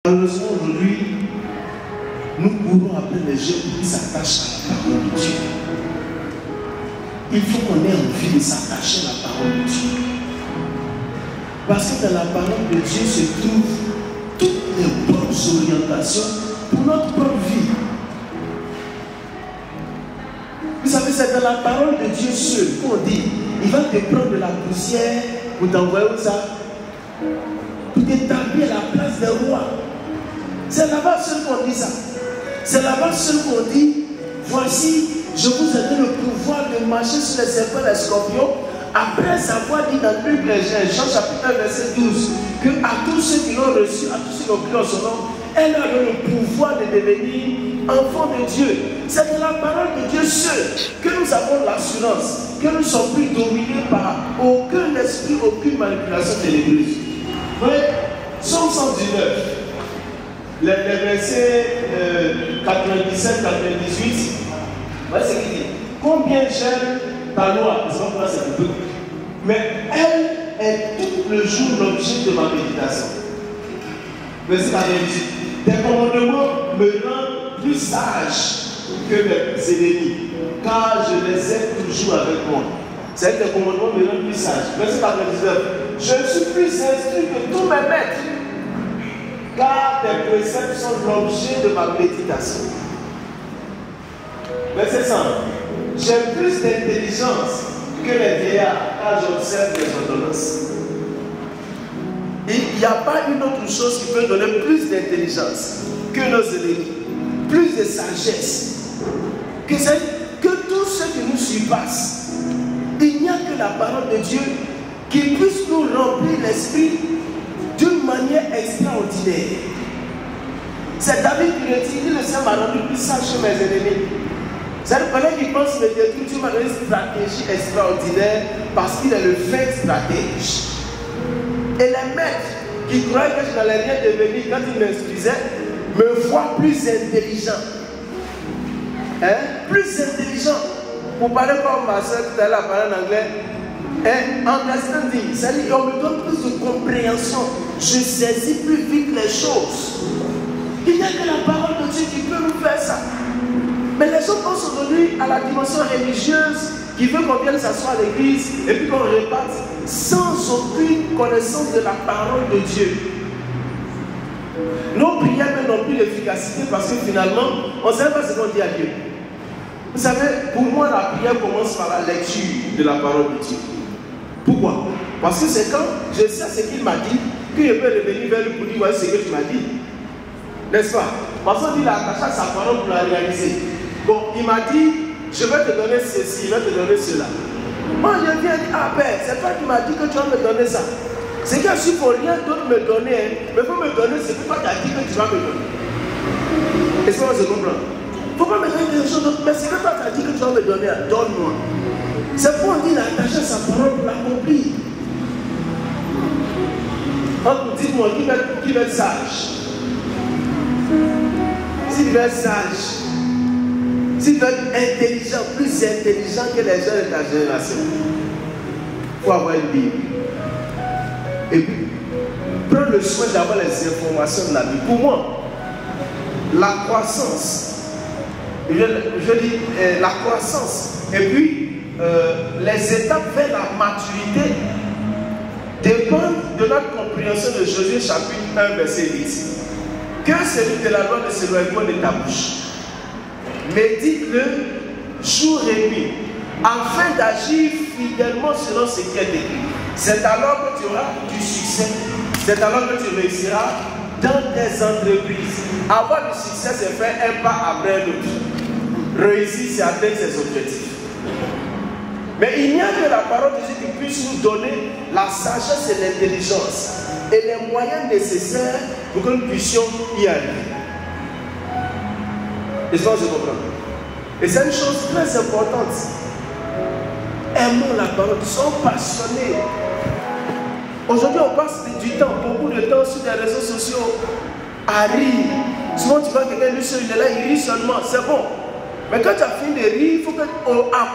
Malheureusement, aujourd'hui, nous courons après les jeunes qui s'attachent à la parole de Dieu. Il faut qu'on ait envie de s'attacher à la parole de Dieu. Parce que dans la parole de Dieu se trouvent toutes les bonnes orientations pour notre propre vie. Vous savez, c'est dans la parole de Dieu seul qu'on dit, il va te prendre de la poussière pour t'envoyer où ça? Pour t'établir à la place des rois. C'est là-bas seul qu'on dit ça. C'est là-bas seul qu'on dit, voici, je vous ai donné le pouvoir de marcher sur les serpents et les scorpions. Après avoir dit dans Luc, Jean chapitre 1, verset 12, que à tous ceux qui l'ont reçu, à tous ceux qui ont cru en son nom, elle a donné le pouvoir de devenir enfants de Dieu. C'est de la parole de Dieu seul que nous avons l'assurance que nous ne sommes plus dominés par aucun esprit, aucune manipulation de l'Église. Voyez, Psaume 119, les versets 97-98, voyez ce qu'il dit. Combien j'aime ta loi, mais elle est tout le jour l'objet de ma méditation. Verset 98. Tes commandements me rendent plus sage que mes ennemis, car je les ai toujours avec moi. C'est que tes commandements me rendent plus sage. Verset 99. Je suis plus instruit que tous mes maîtres, car tes préceptes sont l'objet de ma méditation. Verset 100. J'ai plus d'intelligence que les vieillards, car j'observe les ordonnances. Il n'y a pas une autre chose qui peut donner plus d'intelligence que nos ennemis, plus de sagesse, que tous ceux qui nous surpassent. Il n'y a que la parole de Dieu qui puisse nous remplir l'esprit d'une manière extraordinaire. C'est David qui le dit, le Seigneur m'a rendu plus sage que mes ennemis. C'est-à-dire, pendant qu'il pense me détruire, Dieu m'a donné une stratégie extraordinaire parce qu'il est le fin stratège. Et les maîtres qui croyaient que je n'allais rien devenir quand ils m'instruisaient, me voient plus intelligent. Plus intelligent. Pour parler comme ma soeur tout à l'heure, parler en anglais. Understanding. C'est-à-dire qu'on me donne plus de compréhension. Je saisis plus vite les choses. Il n'y a que la parole de Dieu qui peut nous faire ça. Mais les gens pensent aujourd'hui à la dimension religieuse qui veut qu'on vienne s'asseoir à l'église et puis qu'on réparte sans aucune connaissance de la parole de Dieu. Nos prières n'ont plus d'efficacité parce que finalement, on ne sait pas ce qu'on dit à Dieu. Vous savez, pour moi, la prière commence par la lecture de la parole de Dieu. Pourquoi? Parce que c'est quand je sais ce qu'il m'a dit que je peux revenir vers lui pour dire voici ce que tu m'as dit. N'est-ce pas? Parce qu'on dit la attache à sa parole pour la réaliser. Bon, il m'a dit, je vais te donner ceci, je vais te donner cela. Moi, je viens dire, ah ben, c'est toi qui m'as dit que tu vas me donner ça. C'est que s'il ne faut rien d'autre me donner, mais il faut me donner ce que toi tu as dit que tu vas me donner. Est-ce qu'on se comprend? Il ne faut pas me donner quelque chose d'autre, mais ce que toi tu as dit que tu vas me donner, donne-moi. C'est pour dire l'attacher à sa parole pour l'accomplir. Dites-moi, qui va être sage? S'il veut être sage, s'il veut être intelligent, plus intelligent que les gens de ta génération, il faut avoir une Bible. Et puis, prendre le soin d'avoir les informations de la Bible. Pour moi, la croissance, je dis la croissance, et puis les étapes vers la maturité dépendent de notre compréhension de Josué chapitre 1, verset 8. Que celui de la loi ne s'éloigne pas de ta bouche. Médite-le jour et nuit, afin d'agir fidèlement selon ce qui est écrit. C'est alors que tu auras du succès. C'est alors que tu réussiras dans tes entreprises. Avoir du succès, c'est faire un pas après l'autre. Réussir, c'est atteindre ses objectifs. Mais il n'y a que la parole de Dieu qui puisse nous donner la sagesse et l'intelligence et les moyens nécessaires pour que nous puissions y arriver. Est-ce que je comprends? Et c'est une chose très importante. Aimons la parole, soyons passionnés. Aujourd'hui, on passe du temps, beaucoup de temps sur les réseaux sociaux à rire. Souvent, tu vois quelqu'un, lui seul, il est là, il rit seulement, c'est bon. Mais quand tu as fini de rire, il faut qu'à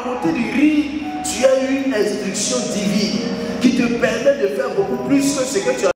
côté du rire, tu aies une instruction divine qui te permet de faire beaucoup plus que ce que tu as.